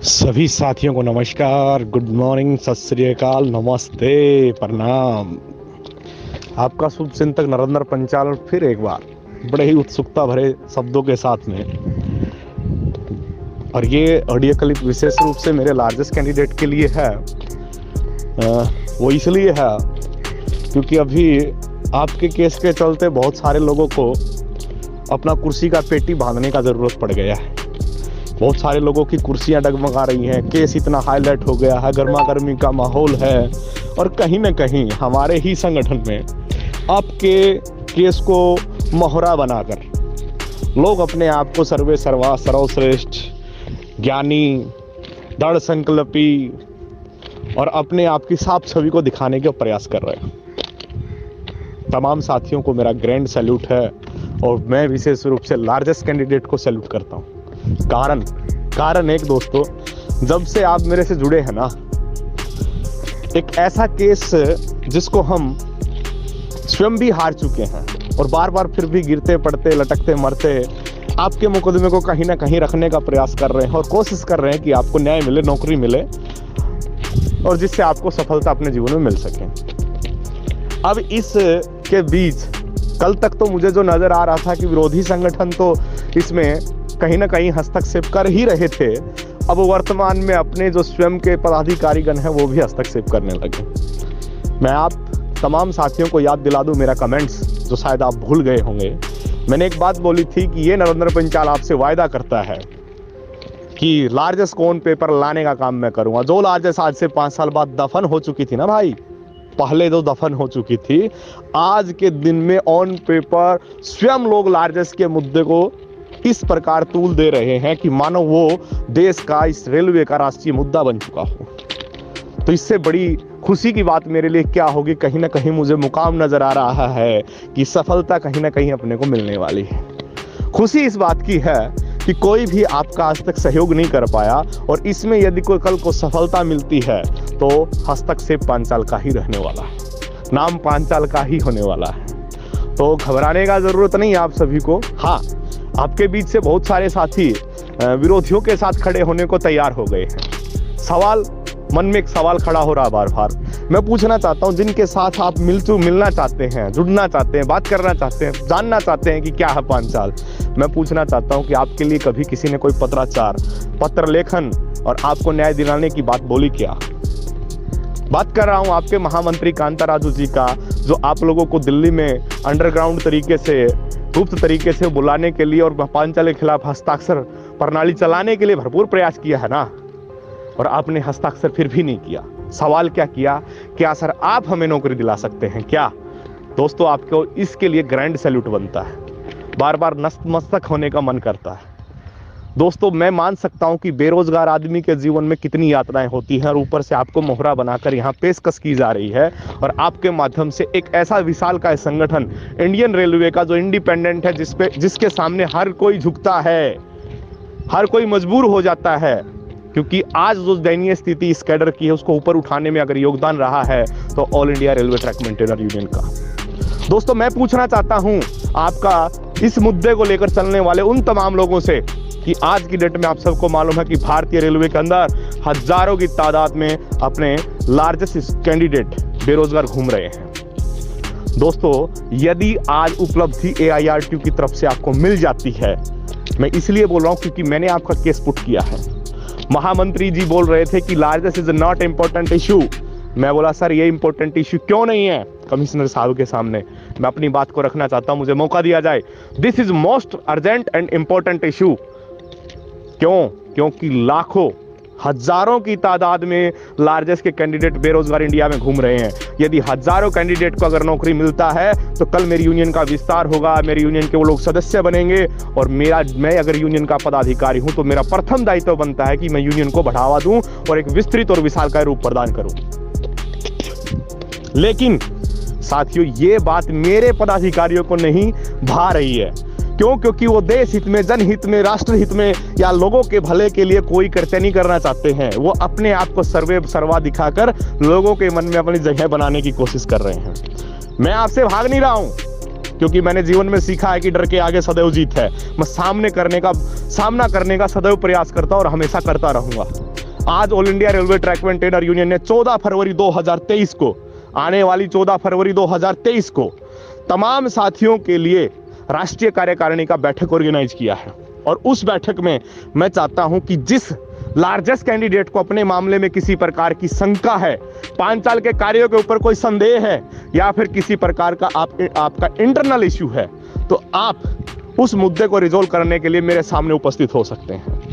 सभी साथियों को नमस्कार, गुड मॉर्निंग, सत श्री अकाल, नमस्ते, प्रणाम। आपका शुभ चिंतक नरेंद्र पंचाल फिर एक बार बड़े ही उत्सुकता भरे शब्दों के साथ में। और ये ऑडियो क्लिप विशेष रूप से मेरे लार्जेस्ट कैंडिडेट के लिए है। वो इसलिए है क्योंकि अभी आपके केस के चलते बहुत सारे लोगों को अपना कुर्सी का पेटी बांधने का ज़रूरत पड़ गया है। बहुत सारे लोगों की कुर्सियां डगमगा रही हैं, केस इतना हाईलाइट हो गया है, गर्मा गर्मी का माहौल है। और कहीं ना कहीं हमारे ही संगठन में आपके केस को मोहरा बनाकर लोग अपने आप को सर्वे सर्वा सर्वश्रेष्ठ ज्ञानी दृढ़ संकल्पी और अपने आप की साफ छवि को दिखाने का प्रयास कर रहे हैं। तमाम साथियों को मेरा ग्रैंड सैल्यूट है और मैं विशेष रूप से लार्जेस्ट कैंडिडेट को सैल्यूट करता हूँ। कारण एक दोस्तों, जब से आप मेरे से जुड़े हैं ना, एक ऐसा केस जिसको हम स्वयं भी हार चुके हैं और बार बार फिर भी गिरते पड़ते लटकते मरते आपके मुकदमे को कहीं ना कहीं रखने का प्रयास कर रहे हैं और कोशिश कर रहे हैं कि आपको न्याय मिले, नौकरी मिले और जिससे आपको सफलता अपने जीवन में मिल सके। अब इस के बीच कल तक तो मुझे जो नजर आ रहा था कि विरोधी संगठन तो इसमें कहीं ना कहीं हस्तक्षेप कर ही रहे थे, अब वर्तमान में अपने जो स्वयं के पदाधिकारीगण हैं वो भी हस्तक्षेप करने लगे। मैं आप तमाम साथियों को याद दिला दूं मेरा कमेंट्स, जो शायद आप भूल गए होंगे। मैंने एक बात बोली थी कि ये नरेंद्र पंचाल आपसे वायदा करता है कि लार्जेस्ट कौन पेपर लाने का काम मैं करूंगा। जो लार्जेस्ट आज से 5 साल बाद दफन हो चुकी थी ना भाई, पहले जो दफन हो चुकी थी, आज के दिन में ऑन पेपर स्वयं लोग लार्जेस्ट के मुद्दे को इस प्रकार तूल दे रहे हैं कि मानो वो देश का, इस रेलवे का राष्ट्रीय मुद्दा बन चुका हो। तो इससे बड़ी खुशी की बात मेरे लिए क्या होगी। कहीं ना कहीं मुझे मुकाम नजर आ रहा है कि सफलता कहीं ना कहीं अपने को मिलने वाली है। खुशी इस बात की है कि कोई भी आपका आज तक सहयोग नहीं कर पाया और इसमें यदि कोई कल को सफलता मिलती है तो हस्तक्षेप पांचाल का ही रहने वाला है, नाम पांचाल का ही होने वाला है। तो घबराने का जरूरत नहीं आप सभी को। हाँ, आपके बीच से बहुत सारे साथी विरोधियों के साथ खड़े होने को तैयार हो गए हैं। सवाल मन में एक सवाल खड़ा हो रहा बार बार, मैं पूछना चाहता हूं, जिनके साथ आप मिलना चाहते हैं, जुड़ना चाहते हैं, बात करना चाहते हैं, जानना चाहते हैं कि क्या है पांचाल, मैं पूछना चाहता हूं कि आपके लिए कभी किसी ने कोई पत्राचार, पत्र लेखन और आपको न्याय दिलाने की बात बोली क्या? बात कर रहा हूं आपके महामंत्री कांता राजू जी का, जो आप लोगों को दिल्ली में अंडरग्राउंड तरीके से, गुप्त तरीके से बुलाने के लिए और पांचाल के खिलाफ हस्ताक्षर प्रणाली चलाने के लिए भरपूर प्रयास किया है ना, और आपने हस्ताक्षर फिर भी नहीं किया। सवाल क्या किया? क्या सर आप हमें नौकरी दिला सकते हैं क्या? दोस्तों, आपको इसके लिए ग्रैंड सैल्यूट बनता है। बार बार नतमस्तक होने का मन करता है। दोस्तों, मैं मान सकता हूं कि बेरोजगार आदमी के जीवन में कितनी यातनाएं होती हैं और ऊपर से आपको मोहरा बनाकर यहाँ पेशकश की जा रही है और आपके माध्यम से एक ऐसा विशालकाय संगठन इंडियन रेलवे का, जो इंडिपेंडेंट है, जिसके सामने हर कोई झुकता है, हर कोई मजबूर हो जाता है, क्योंकि आज जो दयनीय स्थिति इस कैडर की है उसको ऊपर उठाने में अगर योगदान रहा है तो all India railway track maintainer union का। दोस्तों, मैं पूछना चाहता हूं आपका इस मुद्दे को लेकर चलने वाले उन तमाम लोगों से कि आज की डेट में आप सबको मालूम है कि भारतीय रेलवे के अंदर हजारों की तादाद में अपने लार्जेस्ट कैंडिडेट बेरोजगार घूम रहे हैं। दोस्तों, यदि आज उपलब्धि AIRTU की तरफ से आपको मिल जाती है, मैं इसलिए बोल रहा हूं क्योंकि मैंने आपका केस पुट किया है। महामंत्री जी बोल रहे थे कि largest is not important issue. मैं बोला सर ये इंपॉर्टेंट इशू क्यों नहीं है? कमिश्नर साहब के सामने मैं अपनी बात को रखना चाहता हूं, मुझे मौका दिया जाए। This is most urgent and important issue. क्यों? क्योंकि लाखों, हजारों की तादाद में लार्जेस्ट के कैंडिडेट बेरोजगार इंडिया में घूम रहे हैं। यदि हजारों कैंडिडेट को अगर नौकरी मिलता है तो कल मेरी यूनियन का विस्तार होगा, मेरी यूनियन के वो लोग सदस्य बनेंगे और मैं अगर यूनियन का पदाधिकारी हूं तो मेरा प्रथम दायित्व बनता है कि मैं यूनियन को बढ़ावा दूं और एक विस्तृत और विशालकाय रूप प्रदान करूं। लेकिन साथियों, ये बात मेरे पदाधिकारियों को नहीं भा रही है। क्यों? क्योंकि वो देश हित में, जनहित में, राष्ट्र हित में या लोगों के भले के लिए कोई कृत्य नहीं करना चाहते हैं। वो अपने आप को सर्वे सर्वा दिखाकर लोगों के मन में अपनी जगह बनाने की कोशिश कर रहे हैं। मैं आपसे भाग नहीं रहा हूं, क्योंकि मैंने जीवन में सीखा है कि डर के आगे सदैव जीत है। मैं सामना करने का सदैव प्रयास करता हूं और हमेशा करता रहूंगा। आज all India railway track maintainer union ने 14 फरवरी 2023 को, आने वाली 14 फरवरी 2023 को तमाम साथियों के लिए राष्ट्रीय कार्यकारिणी का बैठक ऑर्गेनाइज किया है। और उस बैठक में मैं चाहता हूं कि जिस लार्जेस्ट कैंडिडेट को अपने मामले में किसी प्रकार की शंका है, 5 साल के कार्यों के ऊपर कोई संदेह है, या फिर किसी प्रकार का आपका इंटरनल इश्यू है, तो आप उस मुद्दे को रिजोल्व करने के लिए मेरे सामने उपस्थित हो सकते हैं।